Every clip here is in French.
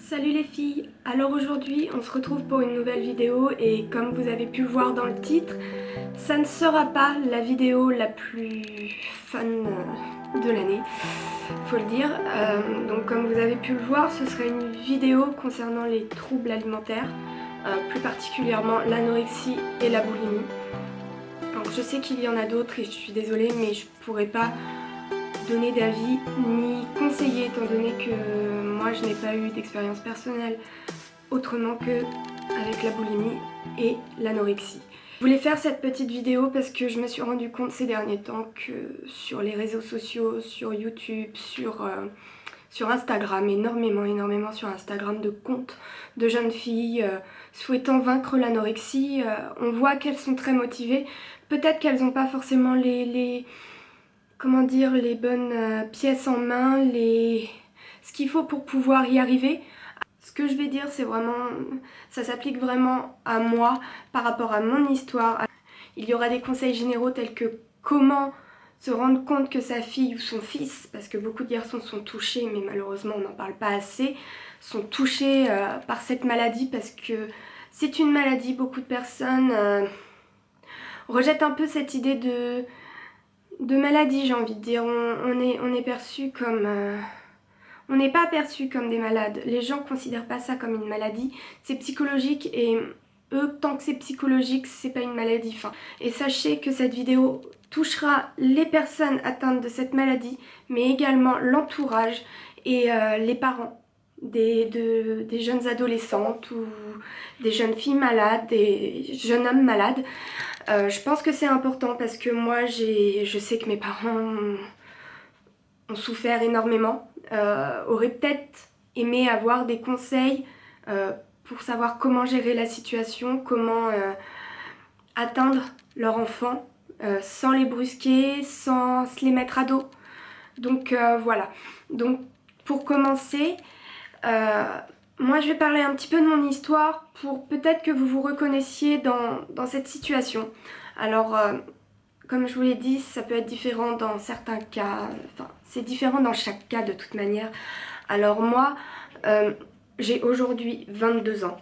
Salut les filles, alors aujourd'hui on se retrouve pour une nouvelle vidéo et comme vous avez pu le voir dans le titre, ça ne sera pas la vidéo la plus fun de l'année, faut le dire. Donc comme vous avez pu le voir, ce serait une vidéo concernant les troubles alimentaires, plus particulièrement l'anorexie et la boulimie. Donc je sais qu'il y en a d'autres et je suis désolée mais je pourrais pas donner d'avis ni conseiller étant donné que moi je n'ai pas eu d'expérience personnelle autrement que avec la boulimie et l'anorexie. Je voulais faire cette petite vidéo parce que je me suis rendu compte ces derniers temps que sur les réseaux sociaux, sur YouTube, sur Instagram, énormément sur Instagram, de comptes de jeunes filles souhaitant vaincre l'anorexie, on voit qu'elles sont très motivées. Peut-être qu'elles n'ont pas forcément les bonnes pièces en main, ce qu'il faut pour pouvoir y arriver. Ce que je vais dire, c'est vraiment, ça s'applique vraiment à moi par rapport à mon histoire. Il y aura des conseils généraux tels que comment se rendre compte que sa fille ou son fils, parce que beaucoup de garçons sont touchés, mais malheureusement on n'en parle pas assez, sont touchés par cette maladie parce que c'est une maladie. Beaucoup de personnes rejettent un peu cette idée de maladie, j'ai envie de dire. On est perçu comme... on n'est pas perçu comme des malades. Les gens ne considèrent pas ça comme une maladie. C'est psychologique et eux, tant que c'est psychologique, c'est pas une maladie. Enfin, et sachez que cette vidéo touchera les personnes atteintes de cette maladie, mais également l'entourage et les parents des jeunes adolescentes ou des jeunes filles malades, des jeunes hommes malades. Je pense que c'est important parce que moi, je sais que mes parents ont souffert énormément, auraient peut-être aimé avoir des conseils pour savoir comment gérer la situation, comment atteindre leur enfant sans les brusquer, sans se les mettre à dos. Donc voilà. Donc pour commencer, moi je vais parler un petit peu de mon histoire pour peut-être que vous vous reconnaissiez dans cette situation. Alors comme je vous l'ai dit, ça peut être différent dans certains cas, enfin c'est différent dans chaque cas de toute manière. Alors moi, j'ai aujourd'hui 22 ans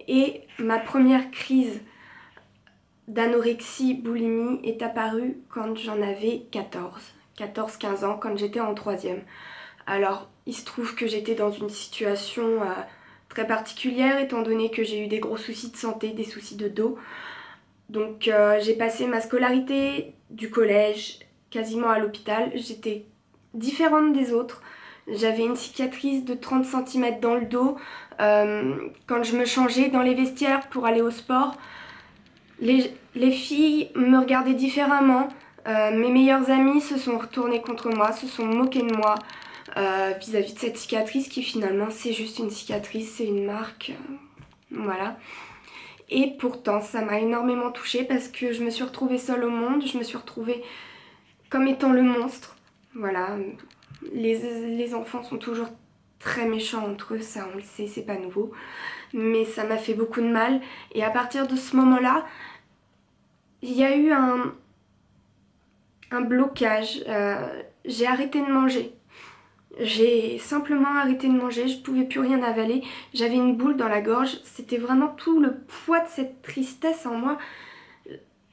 et ma première crise d'anorexie boulimie est apparue quand j'en avais 14-15 ans, quand j'étais en troisième. Alors il se trouve que j'étais dans une situation très particulière étant donné que j'ai eu des gros soucis de santé, des soucis de dos. Donc j'ai passé ma scolarité du collège quasiment à l'hôpital. J'étais différente des autres. J'avais une cicatrice de 30 cm dans le dos. Quand je me changeais dans les vestiaires pour aller au sport, les filles me regardaient différemment. Mes meilleures amies se sont retournées contre moi, se sont moquées de moi vis-à-vis de cette cicatrice qui finalement c'est juste une cicatrice, c'est une marque. Voilà. Et pourtant, ça m'a énormément touchée parce que je me suis retrouvée seule au monde, je me suis retrouvée comme étant le monstre. Voilà, les enfants sont toujours très méchants entre eux, ça on le sait, c'est pas nouveau. Mais ça m'a fait beaucoup de mal. Et à partir de ce moment-là, il y a eu un blocage. J'ai arrêté de manger. J'ai simplement arrêté de manger, je pouvais plus rien avaler, j'avais une boule dans la gorge, c'était vraiment tout le poids de cette tristesse en moi.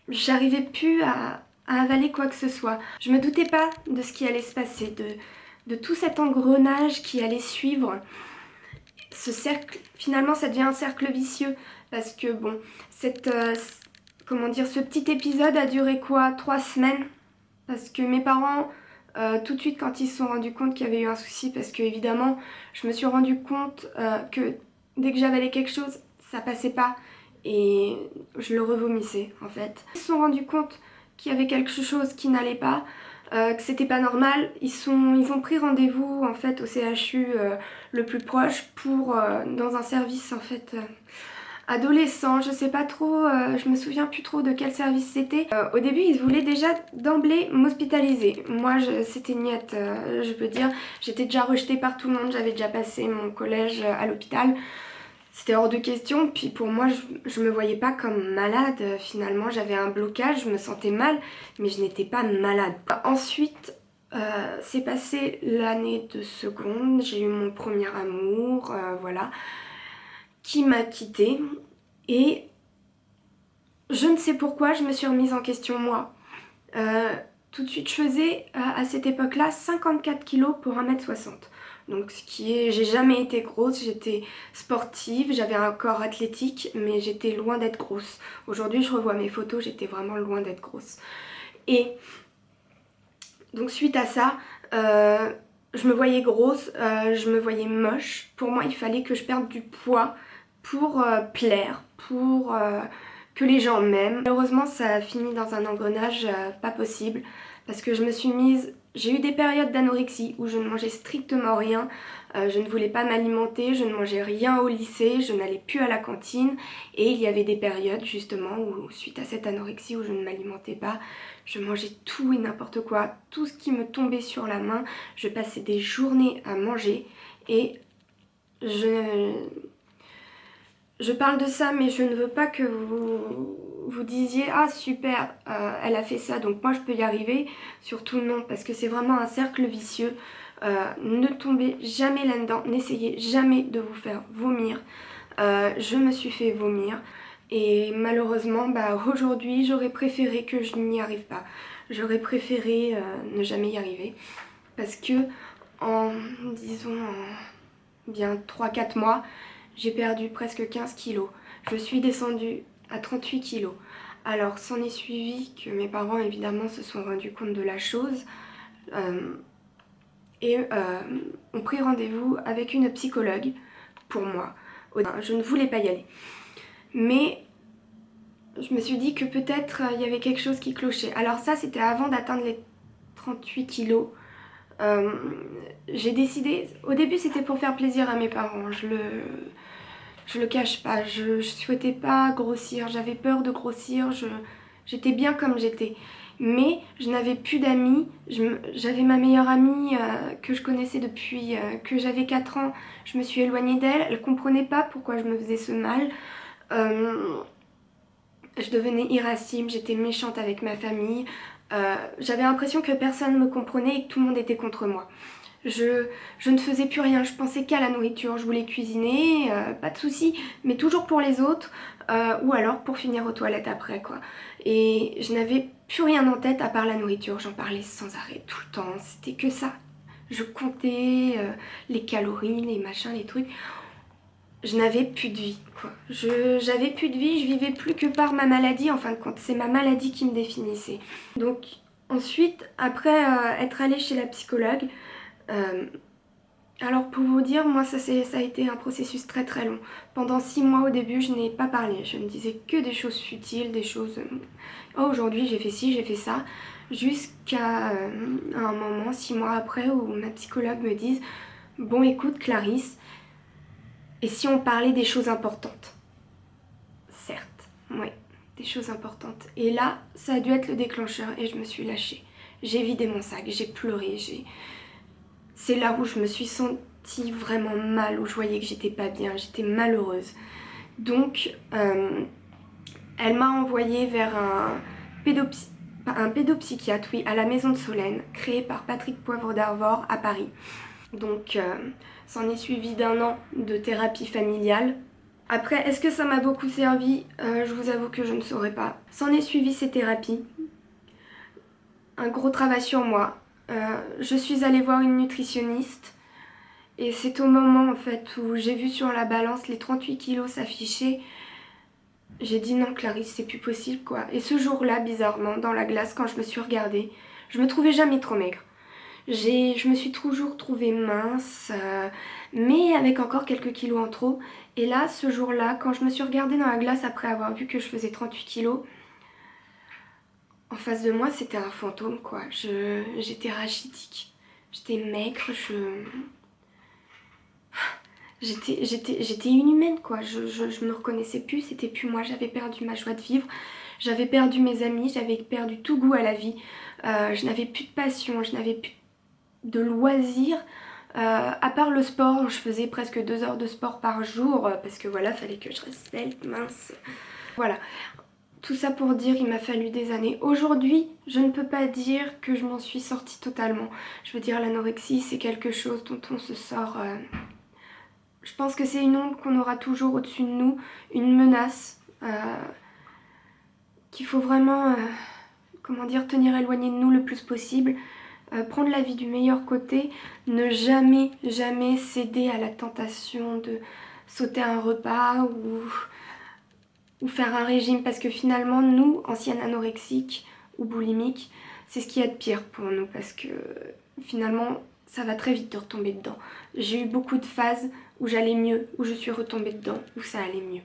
J'arrivais plus à avaler quoi que ce soit. Je me doutais pas de ce qui allait se passer, de tout cet engrenage qui allait suivre. Ce cercle, finalement ça devient un cercle vicieux parce que bon, ce petit épisode a duré quoi, 3 semaines parce que mes parents... tout de suite quand ils se sont rendus compte qu'il y avait eu un souci, parce que évidemment je me suis rendu compte que dès que j'avalais quelque chose ça passait pas et je le revomissais en fait. Ils se sont rendus compte qu'il y avait quelque chose qui n'allait pas, que c'était pas normal. Ils ont pris rendez-vous en fait au CHU le plus proche pour dans un service en fait adolescent, je sais pas trop, je me souviens plus trop de quel service c'était. Au début ils voulaient déjà d'emblée m'hospitaliser. Moi c'était niette, je peux dire, j'étais déjà rejetée par tout le monde, j'avais déjà passé mon collège à l'hôpital. C'était hors de question, puis pour moi je me voyais pas comme malade finalement, j'avais un blocage, je me sentais mal, mais je n'étais pas malade. Ensuite, C'est passé l'année de seconde, j'ai eu mon premier amour, voilà, qui m'a quittée. Et je ne sais pourquoi, je me suis remise en question moi. Tout de suite, je faisais à cette époque-là 54 kilos pour 1m60. Donc ce qui est, j'ai jamais été grosse, j'étais sportive, j'avais un corps athlétique, mais j'étais loin d'être grosse. Aujourd'hui, je revois mes photos, j'étais vraiment loin d'être grosse. Et donc suite à ça, je me voyais grosse, je me voyais moche. Pour moi, il fallait que je perde du poids pour plaire, pour que les gens m'aiment. Malheureusement, ça a fini dans un engrenage pas possible parce que je me suis mise... J'ai eu des périodes d'anorexie où je ne mangeais strictement rien, je ne voulais pas m'alimenter, je ne mangeais rien au lycée, je n'allais plus à la cantine et il y avait des périodes justement où suite à cette anorexie où je ne m'alimentais pas, je mangeais tout et n'importe quoi, tout ce qui me tombait sur la main, je passais des journées à manger et je parle de ça, mais je ne veux pas que vous disiez « Ah super, elle a fait ça, donc moi je peux y arriver ». Surtout non, parce que c'est vraiment un cercle vicieux. Ne tombez jamais là-dedans, n'essayez jamais de vous faire vomir. Je me suis fait vomir et malheureusement, aujourd'hui, j'aurais préféré que je n'y arrive pas. J'aurais préféré ne jamais y arriver parce que disons, bien 3-4 mois, j'ai perdu presque 15 kilos. Je suis descendue à 38 kilos. Alors, s'en est suivi que mes parents, évidemment, se sont rendus compte de la chose et ont pris rendez-vous avec une psychologue pour moi. Je ne voulais pas y aller. Mais je me suis dit que peut-être il y avait quelque chose qui clochait. Alors ça, c'était avant d'atteindre les 38 kilos. J'ai décidé... Au début, c'était pour faire plaisir à mes parents. Je le cache pas, je souhaitais pas grossir, j'avais peur de grossir, j'étais bien comme j'étais. Mais je n'avais plus d'amis, j'avais ma meilleure amie que je connaissais depuis que j'avais 4 ans. Je me suis éloignée d'elle, elle comprenait pas pourquoi je me faisais ce mal. Je devenais irascible, j'étais méchante avec ma famille. J'avais l'impression que personne ne me comprenait et que tout le monde était contre moi. Je ne faisais plus rien, je pensais qu'à la nourriture, je voulais cuisiner, pas de soucis, mais toujours pour les autres, ou alors pour finir aux toilettes après quoi. Et je n'avais plus rien en tête à part la nourriture, j'en parlais sans arrêt tout le temps, c'était que ça. Je comptais les calories, les machins, les trucs. Je n'avais plus de vie quoi. J'avais plus de vie, je vivais plus que par ma maladie, en fin de compte, c'est ma maladie qui me définissait. Donc ensuite, après être allée chez la psychologue, alors pour vous dire, moi ça a été un processus très très long. Pendant 6 mois au début, je n'ai pas parlé, je ne disais que des choses futiles, des choses... Oh aujourd'hui j'ai fait ci, j'ai fait ça, jusqu'à un moment, 6 mois après, où ma psychologue me dise « Bon écoute Clarisse, et si on parlait des choses importantes ?» Certes, oui, des choses importantes. Et là, ça a dû être le déclencheur et je me suis lâchée. J'ai vidé mon sac, j'ai pleuré, c'est là où je me suis sentie vraiment mal, où je voyais que j'étais pas bien, j'étais malheureuse. Donc, elle m'a envoyée vers un pédopsychiatre, oui, à la Maison de Solène, créé par Patrick Poivre d'Arvor à Paris. Donc, s'en est suivi d'1 an de thérapie familiale. Après, est-ce que ça m'a beaucoup servi? Je vous avoue que je ne saurais pas. S'en est suivi ces thérapies. Un gros travail sur moi. Je suis allée voir une nutritionniste et c'est au moment en fait où j'ai vu sur la balance les 38 kilos s'afficher. J'ai dit non Clarisse, c'est plus possible quoi. Et ce jour-là, bizarrement, dans la glace, quand je me suis regardée, je me trouvais jamais trop maigre. Je me suis toujours trouvée mince, mais avec encore quelques kilos en trop. Et là, ce jour-là, quand je me suis regardée dans la glace après avoir vu que je faisais 38 kilos, en face de moi, c'était un fantôme, quoi. J'étais rachitique. J'étais maigre, J'étais inhumaine, quoi. Je me reconnaissais plus, c'était plus moi. J'avais perdu ma joie de vivre, j'avais perdu mes amis, j'avais perdu tout goût à la vie. Je n'avais plus de passion, je n'avais plus de loisirs. À part le sport, je faisais presque 2 heures de sport par jour parce que voilà, fallait que je reste svelte, mince. Voilà. Tout ça pour dire, il m'a fallu des années. Aujourd'hui, je ne peux pas dire que je m'en suis sortie totalement. Je veux dire, l'anorexie, c'est quelque chose dont on se sort... Je pense que c'est une ombre qu'on aura toujours au-dessus de nous, une menace qu'il faut vraiment, comment dire, tenir éloigné de nous le plus possible. Prendre la vie du meilleur côté, ne jamais, jamais céder à la tentation de sauter un repas ou faire un régime, parce que finalement, nous, anciennes anorexiques ou boulimiques, c'est ce qu'il y a de pire pour nous, parce que finalement, ça va très vite de retomber dedans. J'ai eu beaucoup de phases où j'allais mieux, où je suis retombée dedans, où ça allait mieux.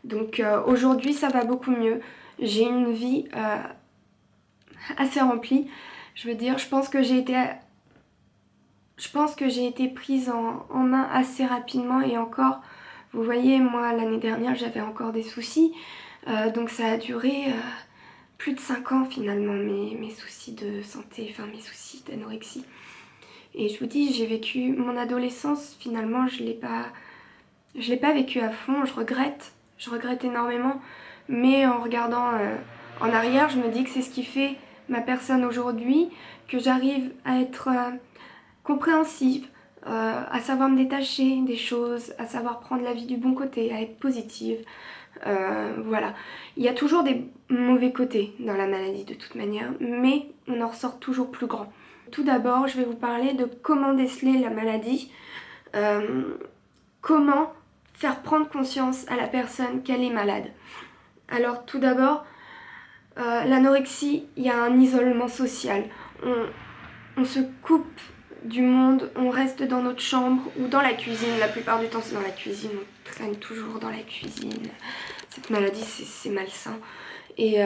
Donc aujourd'hui, ça va beaucoup mieux. J'ai une vie assez remplie. Je veux dire, je pense que j'ai été prise en main assez rapidement, et encore, vous voyez, moi l'année dernière j'avais encore des soucis, donc ça a duré plus de 5 ans finalement, mes soucis de santé, enfin mes soucis d'anorexie. Et je vous dis, j'ai vécu mon adolescence, finalement je l'ai pas vécu à fond, je regrette énormément, mais en regardant en arrière, je me dis que c'est ce qui fait ma personne aujourd'hui, que j'arrive à être compréhensive, à savoir me détacher des choses, à savoir prendre la vie du bon côté, à être positive. Voilà. Il y a toujours des mauvais côtés dans la maladie de toute manière, mais on en ressort toujours plus grand. Tout d'abord, je vais vous parler de comment déceler la maladie, comment faire prendre conscience à la personne qu'elle est malade. Alors tout d'abord, l'anorexie, il y a un isolement social. On se coupe du monde, on reste dans notre chambre ou dans la cuisine. La plupart du temps, c'est dans la cuisine. On traîne toujours dans la cuisine. Cette maladie, c'est malsain. Et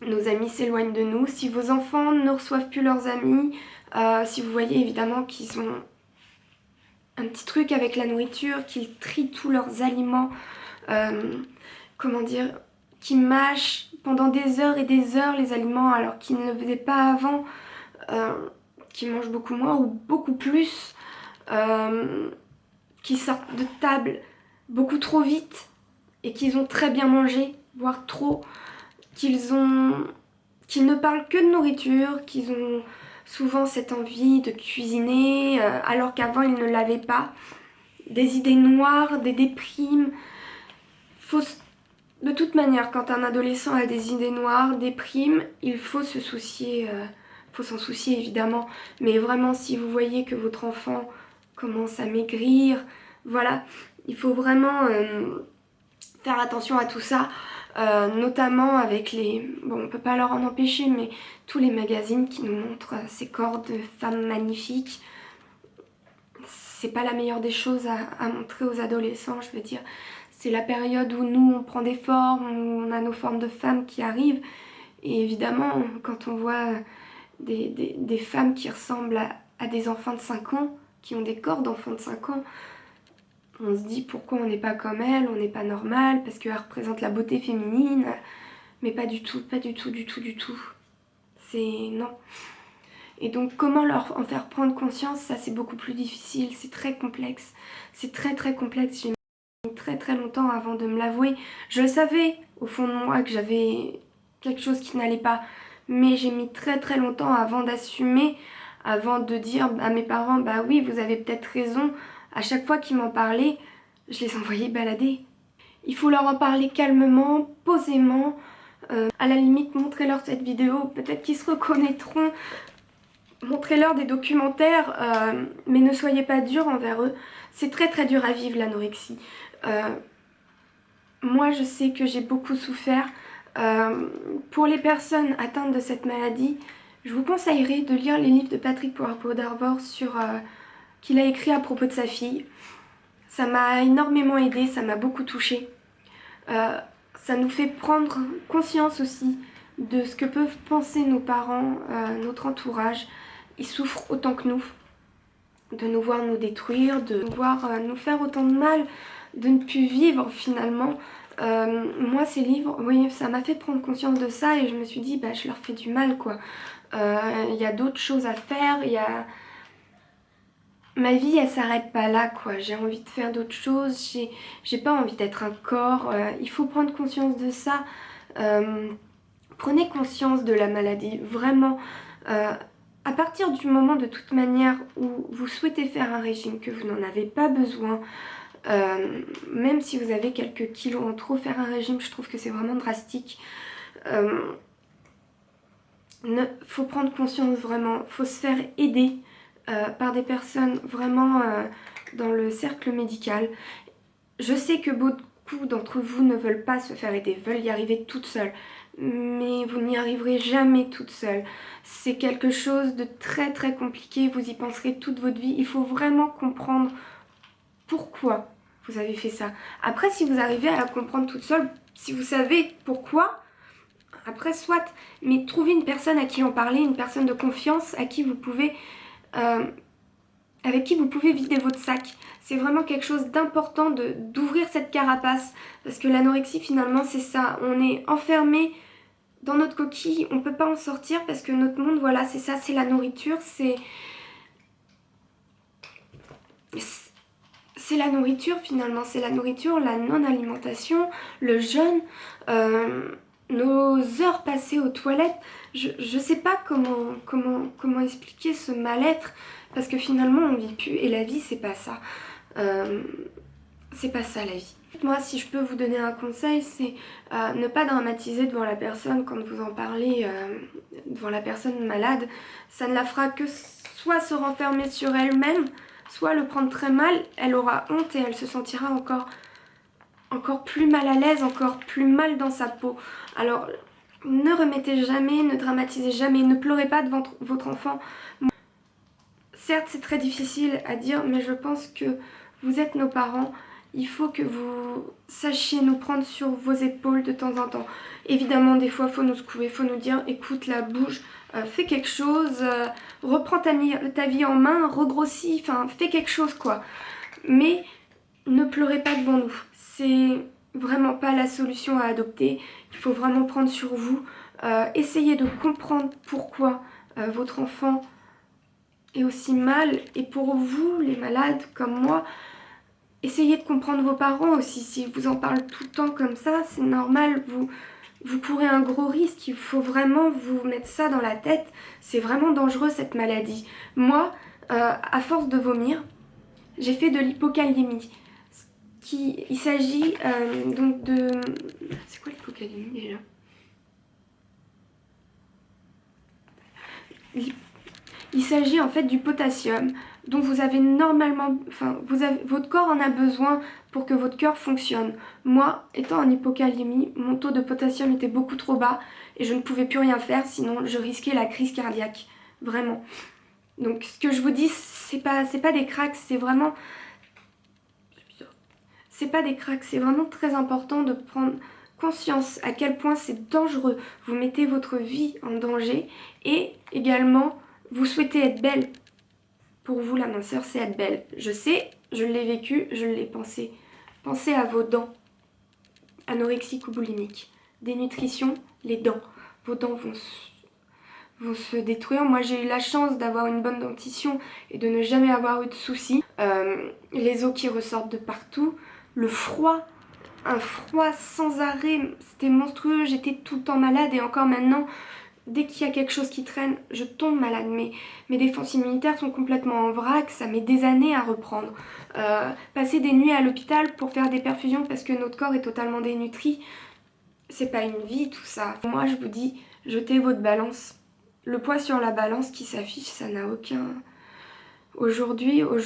nos amis s'éloignent de nous. Si vos enfants ne reçoivent plus leurs amis, si vous voyez évidemment qu'ils ont un petit truc avec la nourriture, qu'ils trient tous leurs aliments, comment dire, qu'ils mâchent pendant des heures et des heures les aliments alors qu'ils ne le faisaient pas avant, qu'ils mangent beaucoup moins ou beaucoup plus, qu'ils sortent de table beaucoup trop vite et qu'ils ont très bien mangé, voire trop, qu'ils ne parlent que de nourriture, qu'ils ont souvent cette envie de cuisiner alors qu'avant ils ne l'avaient pas, des idées noires, des déprimes. De toute manière, quand un adolescent a des idées noires, déprime, il faut se soucier, faut s'en soucier évidemment, mais vraiment si vous voyez que votre enfant commence à maigrir, voilà, il faut vraiment faire attention à tout ça. Notamment avec bon, on peut pas leur en empêcher, mais tous les magazines qui nous montrent ces corps de femmes magnifiques, c'est pas la meilleure des choses à montrer aux adolescents, je veux dire. C'est la période où nous, on prend des formes, où on a nos formes de femmes qui arrivent. Et évidemment, quand on voit des femmes qui ressemblent à des enfants de 5 ans, qui ont des corps d'enfants de 5 ans, on se dit pourquoi on n'est pas comme elle, on n'est pas normal, parce qu'elle représente la beauté féminine. Mais pas du tout, pas du tout, du tout, du tout. C'est non. Et donc comment leur en faire prendre conscience, ça c'est beaucoup plus difficile, c'est très complexe. C'est très très complexe, j'ai mis très très longtemps avant de me l'avouer. Je le savais au fond de moi que j'avais quelque chose qui n'allait pas, mais j'ai mis très très longtemps avant d'assumer, avant de dire à mes parents, bah oui vous avez peut-être raison. À chaque fois qu'ils m'en parlaient, je les envoyais balader. Il faut leur en parler calmement, posément. À la limite, montrez-leur cette vidéo, peut-être qu'ils se reconnaîtront. Montrez-leur des documentaires, mais ne soyez pas dur envers eux. C'est très très dur à vivre l'anorexie. Moi, je sais que j'ai beaucoup souffert. Pour les personnes atteintes de cette maladie, je vous conseillerais de lire les livres de Patrick Poivre-D'Arvor qu'il a écrit à propos de sa fille. Ça m'a énormément aidée, ça m'a beaucoup touchée. Ça nous fait prendre conscience aussi de ce que peuvent penser nos parents, notre entourage. Ils souffrent autant que nous, de nous voir nous détruire, de nous voir nous faire autant de mal, de ne plus vivre finalement. Moi ces livres, oui, ça m'a fait prendre conscience de ça et je me suis dit bah je leur fais du mal quoi. Il y a d'autres choses à faire, il y a... ma vie elle s'arrête pas là quoi, j'ai envie de faire d'autres choses, j'ai pas envie d'être un corps, il faut prendre conscience de ça. Prenez conscience de la maladie, vraiment. À partir du moment de toute manière où vous souhaitez faire un régime, que vous n'en avez pas besoin, même si vous avez quelques kilos en trop, faire un régime, je trouve que c'est vraiment drastique. Faut prendre conscience vraiment, faut se faire aider par des personnes vraiment dans le cercle médical. Je sais que beaucoup d'entre vous ne veulent pas se faire aider, veulent y arriver toutes seules, mais vous n'y arriverez jamais toute seule. C'est quelque chose de très très compliqué, vous y penserez toute votre vie. Il faut vraiment comprendre pourquoi vous avez fait ça. Après, si vous arrivez à la comprendre toute seule, si vous savez pourquoi, après soit, mais trouvez une personne à qui en parler, une personne de confiance à qui vous pouvez, avec qui vous pouvez vider votre sac. C'est vraiment quelque chose d'important d'ouvrir cette carapace, parce que l'anorexie finalement c'est ça, on est enfermé dans notre coquille, on peut pas en sortir parce que notre monde, voilà, c'est ça, c'est la nourriture, c'est la nourriture finalement, c'est la nourriture, la non-alimentation, le jeûne, nos heures passées aux toilettes. Je sais pas comment expliquer ce mal-être, parce que finalement on vit plus et la vie c'est pas ça. C'est pas ça la vie. Moi, si je peux vous donner un conseil, c'est ne pas dramatiser devant la personne quand vous en parlez devant la personne malade. Ça ne la fera que soit se renfermer sur elle-même, soit le prendre très mal. Elle aura honte et elle se sentira encore plus mal à l'aise, encore plus mal dans sa peau. Alors, ne remettez jamais, ne dramatisez jamais, ne pleurez pas devant votre enfant. Certes, c'est très difficile à dire, mais je pense que vous êtes nos parents. Il faut que vous sachiez nous prendre sur vos épaules de temps en temps. Évidemment, des fois, il faut nous secouer, il faut nous dire, écoute, là, bouge, fais quelque chose, reprends ta vie en main, regrossis, enfin, fais quelque chose, quoi. Mais ne pleurez pas devant nous. C'est vraiment pas la solution à adopter. Il faut vraiment prendre sur vous. Essayez de comprendre pourquoi votre enfant est aussi mal. Et pour vous, les malades comme moi, essayez de comprendre vos parents aussi. Si vous en parlez tout le temps comme ça, c'est normal, vous courez un gros risque. Il faut vraiment vous mettre ça dans la tête. C'est vraiment dangereux cette maladie. Moi, à force de vomir, j'ai fait de l'hypokaliémie. Il s'agit donc de... C'est quoi l'hypokaliémie déjà ? Il s'agit en fait du potassium dont vous avez normalement, votre corps en a besoin pour que votre cœur fonctionne. Moi, étant en hypokaliémie, mon taux de potassium était beaucoup trop bas et je ne pouvais plus rien faire, sinon je risquais la crise cardiaque, vraiment. Donc ce que je vous dis, c'est pas des cracks, c'est vraiment... C'est pas des cracks, c'est vraiment très important de prendre conscience à quel point c'est dangereux. Vous mettez votre vie en danger et également vous souhaitez être belle. Pour vous, la minceur, c'est être belle. Je sais, je l'ai vécu, je l'ai pensé. Pensez à vos dents, anorexiques ou boulimiques. Dénutrition, les dents. Vos dents vont se détruire. Moi, j'ai eu la chance d'avoir une bonne dentition et de ne jamais avoir eu de soucis. Les os qui ressortent de partout. Le froid, un froid sans arrêt, c'était monstrueux. J'étais tout le temps malade et encore maintenant... Dès qu'il y a quelque chose qui traîne, je tombe malade. Mes défenses immunitaires sont complètement en vrac, ça met des années à reprendre. Passer des nuits à l'hôpital pour faire des perfusions parce que notre corps est totalement dénutri, c'est pas une vie tout ça. Moi je vous dis, jetez votre balance. Le poids sur la balance qui s'affiche, ça n'a aucun... Aujourd'hui, au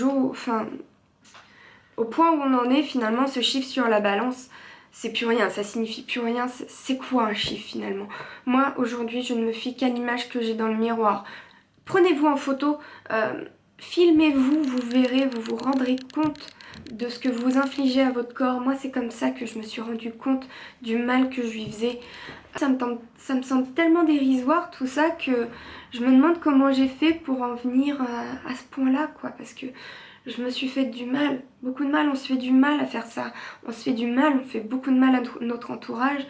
point où on en est finalement, ce chiffre sur la balance... C'est plus rien, ça signifie plus rien, c'est quoi un chiffre finalement? Moi aujourd'hui je ne me fie qu'à l'image que j'ai dans le miroir. Prenez-vous en photo, filmez-vous, vous verrez, vous vous rendrez compte de ce que vous infligez à votre corps. Moi c'est comme ça que je me suis rendu compte du mal que je lui faisais. Ça me semble tellement dérisoire tout ça que je me demande comment j'ai fait pour en venir à ce point là quoi, parce que je me suis fait du mal, beaucoup de mal, on se fait du mal à faire ça, on se fait du mal, on fait beaucoup de mal à notre entourage.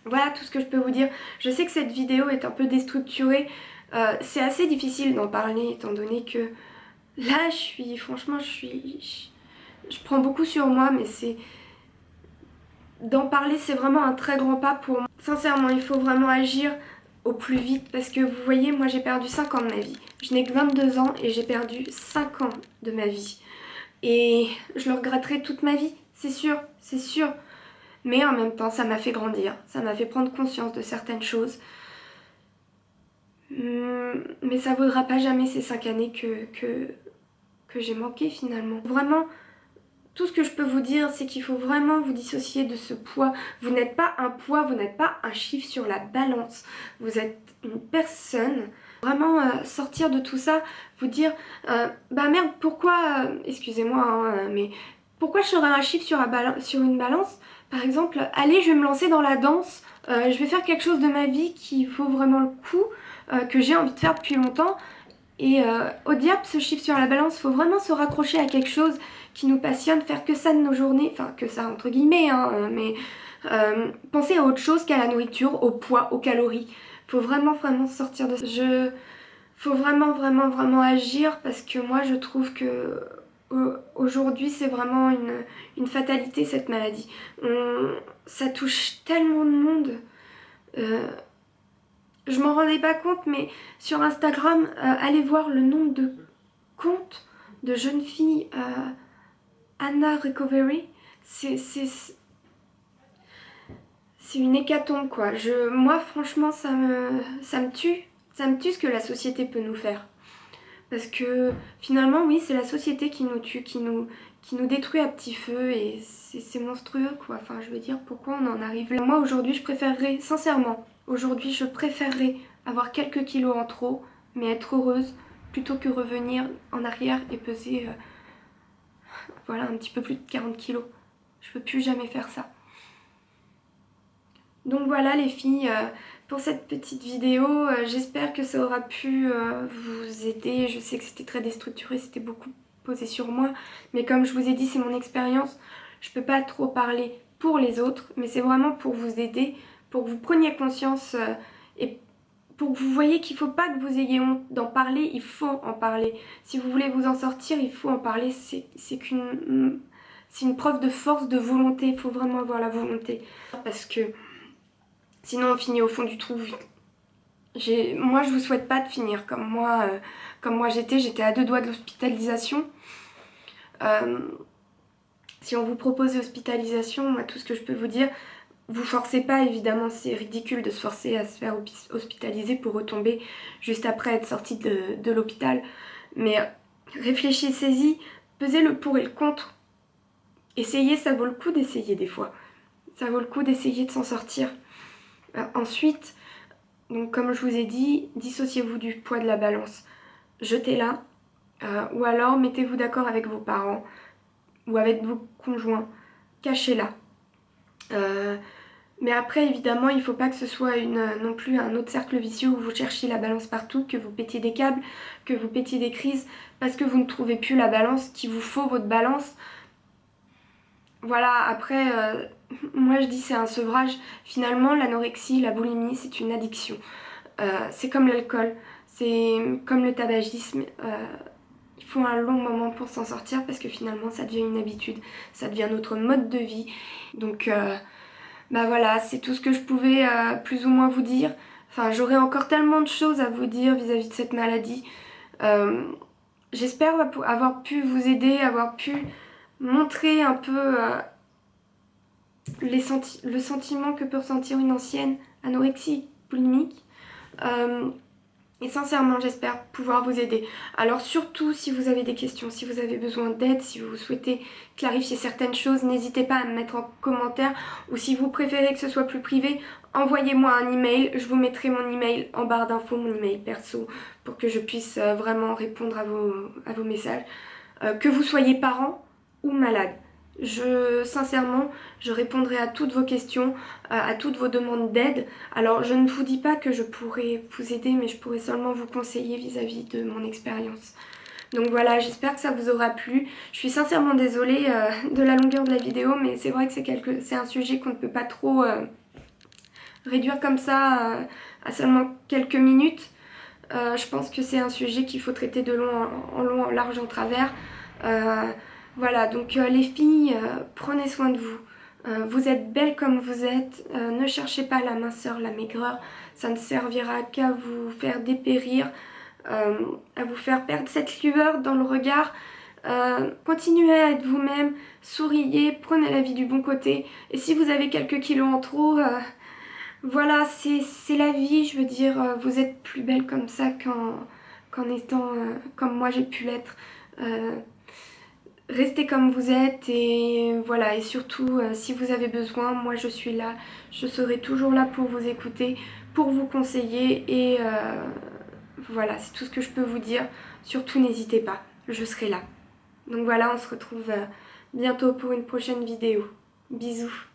Voilà tout ce que je peux vous dire. Je sais que cette vidéo est un peu déstructurée, c'est assez difficile d'en parler étant donné que Là, franchement, je prends beaucoup sur moi, mais d'en parler, c'est vraiment un très grand pas pour moi. Sincèrement, il faut vraiment agir au plus vite parce que vous voyez, moi j'ai perdu 5 ans de ma vie. Je n'ai que 22 ans et j'ai perdu 5 ans de ma vie. Et je le regretterai toute ma vie, c'est sûr, c'est sûr. Mais en même temps, ça m'a fait grandir, ça m'a fait prendre conscience de certaines choses. Mais ça vaudra pas jamais ces 5 années que j'ai manqué finalement. Vraiment, tout ce que je peux vous dire, c'est qu'il faut vraiment vous dissocier de ce poids. Vous n'êtes pas un poids, vous n'êtes pas un chiffre sur la balance. Vous êtes une personne. Vraiment sortir de tout ça, vous dire, bah merde, pourquoi, excusez-moi, hein, mais pourquoi je serais un chiffre sur une balance? Par exemple, allez, je vais me lancer dans la danse, je vais faire quelque chose de ma vie qui vaut vraiment le coup, que j'ai envie de faire depuis longtemps. Et au diable, ce chiffre sur la balance, faut vraiment se raccrocher à quelque chose qui nous passionne, faire que ça de nos journées, enfin que ça entre guillemets, hein, mais penser à autre chose qu'à la nourriture, au poids, aux calories. Faut vraiment sortir de ça. Faut vraiment agir parce que moi je trouve que aujourd'hui c'est vraiment une fatalité cette maladie. Ça touche tellement de monde. Je m'en rendais pas compte, mais sur Instagram, allez voir le nombre de comptes de jeunes filles Anna Recovery. C'est une hécatombe quoi. Moi franchement ça me tue. Ça me tue ce que la société peut nous faire. Parce que finalement oui c'est la société qui nous tue, qui nous détruit à petit feu et c'est monstrueux quoi. Enfin je veux dire pourquoi on en arrive là. Moi aujourd'hui je préférerais, sincèrement, aujourd'hui je préférerais avoir quelques kilos en trop mais être heureuse plutôt que revenir en arrière et peser voilà un petit peu plus de 40 kilos. Je peux plus jamais faire ça. Donc voilà les filles, pour cette petite vidéo, j'espère que ça aura pu vous aider. Je sais que c'était très déstructuré, c'était beaucoup posé sur moi, mais comme je vous ai dit, c'est mon expérience. Je peux pas trop parler pour les autres, mais c'est vraiment pour vous aider, pour que vous preniez conscience et pour que vous voyez qu'il faut pas que vous ayez honte d'en parler, il faut en parler. Si vous voulez vous en sortir, il faut en parler, c'est une preuve de force, de volonté, il faut vraiment avoir la volonté. Parce que sinon on finit au fond du trou. Moi je vous souhaite pas de finir comme moi j'étais à 2 doigts de l'hospitalisation. Si on vous propose l'hospitalisation, moi tout ce que je peux vous dire, vous forcez pas évidemment, c'est ridicule de se forcer à se faire hospitaliser pour retomber juste après être sorti de l'hôpital. Mais réfléchissez-y, pesez le pour et le contre. Essayez, ça vaut le coup d'essayer des fois. Ça vaut le coup d'essayer de s'en sortir. Ensuite, donc comme je vous ai dit, dissociez-vous du poids de la balance. Jetez-la. Ou alors mettez-vous d'accord avec vos parents ou avec vos conjoints. Cachez-la. Mais après évidemment il ne faut pas que ce soit non plus un autre cercle vicieux où vous cherchiez la balance partout, que vous pétiez des câbles, que vous pétiez des crises parce que vous ne trouvez plus la balance, qu'il vous faut votre balance. Voilà, après moi je dis c'est un sevrage. Finalement l'anorexie, la boulimie c'est une addiction. C'est comme l'alcool, c'est comme le tabagisme. Il faut un long moment pour s'en sortir parce que finalement ça devient une habitude, ça devient notre mode de vie. Donc bah voilà, c'est tout ce que je pouvais plus ou moins vous dire. Enfin, j'aurais encore tellement de choses à vous dire vis-à-vis de cette maladie. J'espère avoir pu vous aider, avoir pu montrer un peu le sentiment que peut ressentir une ancienne anorexie boulimique. Et sincèrement, j'espère pouvoir vous aider. Alors surtout, si vous avez des questions, si vous avez besoin d'aide, si vous souhaitez clarifier certaines choses, n'hésitez pas à me mettre en commentaire. Ou si vous préférez que ce soit plus privé, envoyez-moi un email. Je vous mettrai mon email en barre d'infos, mon email perso, pour que je puisse vraiment répondre à vos messages. Que vous soyez parent ou malade. Sincèrement, je répondrai à toutes vos questions, à toutes vos demandes d'aide. Alors, je ne vous dis pas que je pourrai vous aider, mais je pourrai seulement vous conseiller vis-à-vis de mon expérience. Donc voilà, j'espère que ça vous aura plu. Je suis sincèrement désolée de la longueur de la vidéo, mais c'est vrai que c'est un sujet qu'on ne peut pas trop réduire comme ça à seulement quelques minutes. Je pense que c'est un sujet qu'il faut traiter de long en large, en travers. Voilà, donc les filles, prenez soin de vous. Vous êtes belles comme vous êtes. Ne cherchez pas la minceur, la maigreur. Ça ne servira qu'à vous faire dépérir, à vous faire perdre cette lueur dans le regard. Continuez à être vous-même, souriez, prenez la vie du bon côté. Et si vous avez quelques kilos en trop, voilà, c'est la vie, je veux dire, vous êtes plus belle comme ça qu'en étant comme moi j'ai pu l'être. Restez comme vous êtes et voilà, et surtout si vous avez besoin, moi je suis là, je serai toujours là pour vous écouter, pour vous conseiller et voilà, c'est tout ce que je peux vous dire. Surtout n'hésitez pas, je serai là. Donc voilà, on se retrouve bientôt pour une prochaine vidéo. Bisous.